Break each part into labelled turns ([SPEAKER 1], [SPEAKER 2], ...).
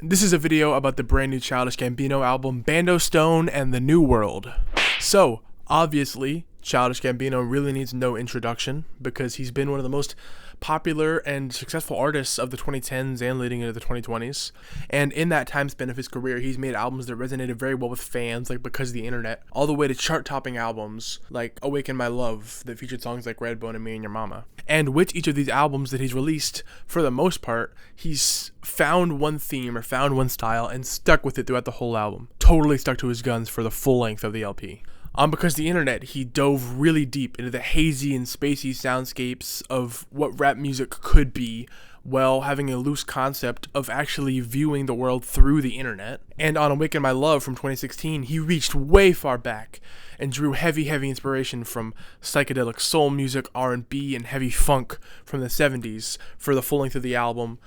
[SPEAKER 1] This is a video about the brand new Childish Gambino album, Bando and the New World. So, obviously, Childish Gambino really needs no introduction because he's been one of the most popular and successful artists of the 2010s and leading into the 2020s. And in that time span of his career, he's made albums that resonated very well with fans, like Because of the Internet, all the way to chart-topping albums like Awaken My Love that featured songs like Redbone and Me and Your Mama. And with each of these albums that he's released, for the most part, he's found one theme or found one style and stuck with it throughout the whole album. Totally stuck to his guns for the full length of the LP. Because of the Internet, he dove really deep into the hazy and spacey soundscapes of what rap music could be, while having a loose concept of actually viewing the world through the internet. And on Awaken My Love from 2016, he reached way far back and drew heavy inspiration from psychedelic soul music, R&B, and heavy funk from the 70s for the full length of the album.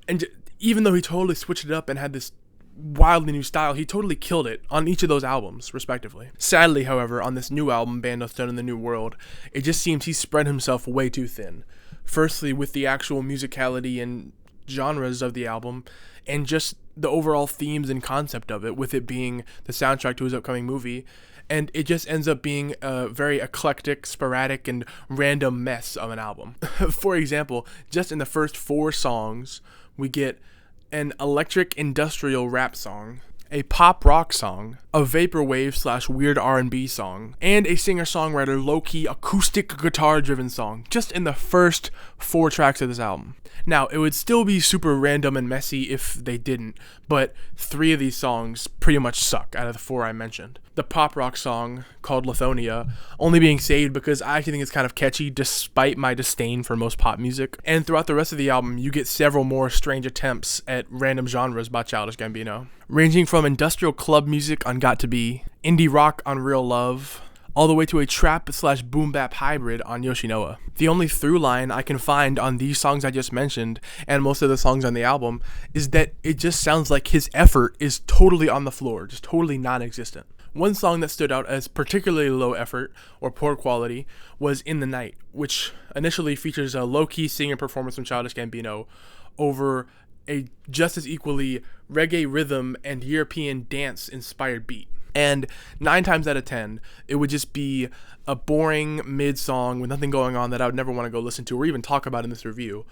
[SPEAKER 1] And even though he totally switched it up and had this wildly new style, he totally killed it on each of those albums, respectively. Sadly, however, on this new album, Bando and the New World, it just seems he spread himself way too thin. Firstly, with the actual musicality and genres of the album, and just the overall themes and concept of it, with it being the soundtrack to his upcoming movie, and it just ends up being a very eclectic, sporadic, and random mess of an album. For example, just in the first 4 songs, we get an electric industrial rap song, a pop rock song, a vaporwave / weird R&B song, and a singer-songwriter low-key acoustic guitar-driven song, just in the first 4 tracks of this album. Now, it would still be super random and messy if they didn't, but 3 of these songs pretty much suck out of the 4 I mentioned. The pop rock song, called Lithonia, only being saved because I actually think it's kind of catchy despite my disdain for most pop music. And throughout the rest of the album, you get several more strange attempts at random genres by Childish Gambino, ranging from industrial club music on Got to Be, indie rock on Real Love, all the way to a trap / boom bap hybrid on Yoshinoa. The only through line I can find on these songs I just mentioned, and most of the songs on the album, is that it just sounds like his effort is totally on the floor, just totally non-existent. One song that stood out as particularly low effort or poor quality was In the Night, which initially features a low-key singer performance from Childish Gambino over a just as equally reggae rhythm and European dance-inspired beat. And 9 times out of 10, it would just be a boring mid-song with nothing going on that I would never want to go listen to or even talk about in this review.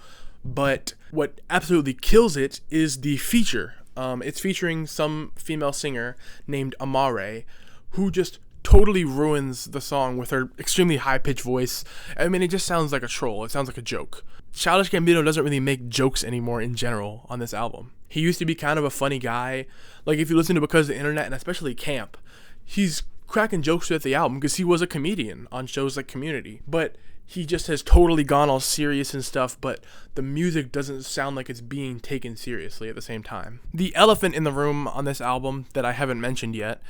[SPEAKER 1] But what absolutely kills it is the feature. It's featuring some female singer named Amare, who just totally ruins the song with her extremely high-pitched voice. I mean, it just sounds like a troll. It sounds like a joke. Childish Gambino doesn't really make jokes anymore in general on this album. He used to be kind of a funny guy. Like, if you listen to Because of the Internet, and especially Camp, he's cracking jokes with the album because he was a comedian on shows like Community. But he just has totally gone all serious and stuff, but the music doesn't sound like it's being taken seriously at the same time. The elephant in the room on this album that I haven't mentioned yet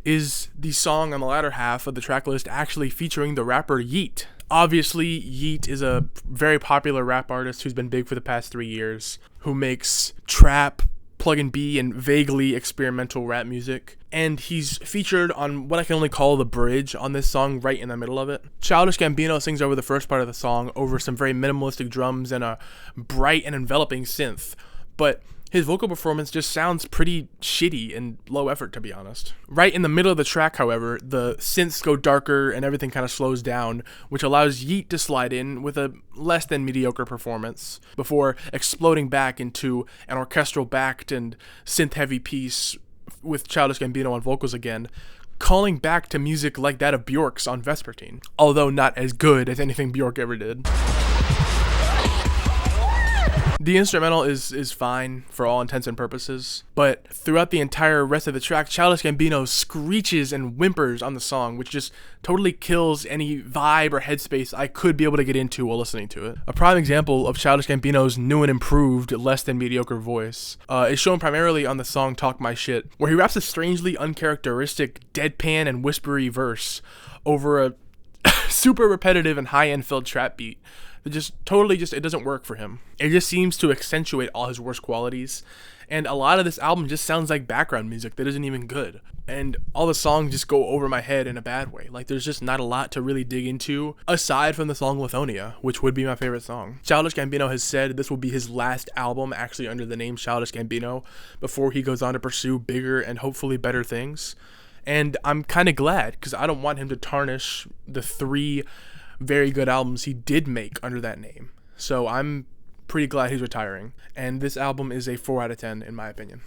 [SPEAKER 1] is the song on the latter half of the track list actually featuring the rapper Yeat. Obviously, Yeat is a very popular rap artist who's been big for the past 3 years, who makes trap, plug and B, and vaguely experimental rap music. And he's featured on what I can only call the bridge on this song right in the middle of it. Childish Gambino sings over the first part of the song over some very minimalistic drums and a bright and enveloping synth, but his vocal performance just sounds pretty shitty and low effort, to be honest. Right in the middle of the track, however, the synths go darker and everything kind of slows down, which allows Yeat to slide in with a less than mediocre performance before exploding back into an orchestral-backed and synth-heavy piece with Childish Gambino on vocals again, calling back to music like that of Bjork's on Vespertine, although not as good as anything Bjork ever did. The instrumental is fine for all intents and purposes, but throughout the entire rest of the track, Childish Gambino screeches and whimpers on the song, which just totally kills any vibe or headspace I could be able to get into while listening to it. A prime example of Childish Gambino's new and improved, less than mediocre voice is shown primarily on the song Talk My Shit, where he raps a strangely uncharacteristic deadpan and whispery verse over a super repetitive and high-end filled trap beat. It just it doesn't work for him. It just seems to accentuate all his worst qualities, And a lot of this album just sounds like background music that isn't even good. And all the songs just go over my head in a bad way. Like, there's just not a lot to really dig into aside from the song Lithonia, which would be my favorite song. Childish Gambino has said this will be his last album actually under the name Childish Gambino before he goes on to pursue bigger and hopefully better things. And I'm kind of glad, because I don't want him to tarnish the 3 very good albums he did make under that name. So I'm pretty glad he's retiring. And this album is a 4 out of 10 in my opinion.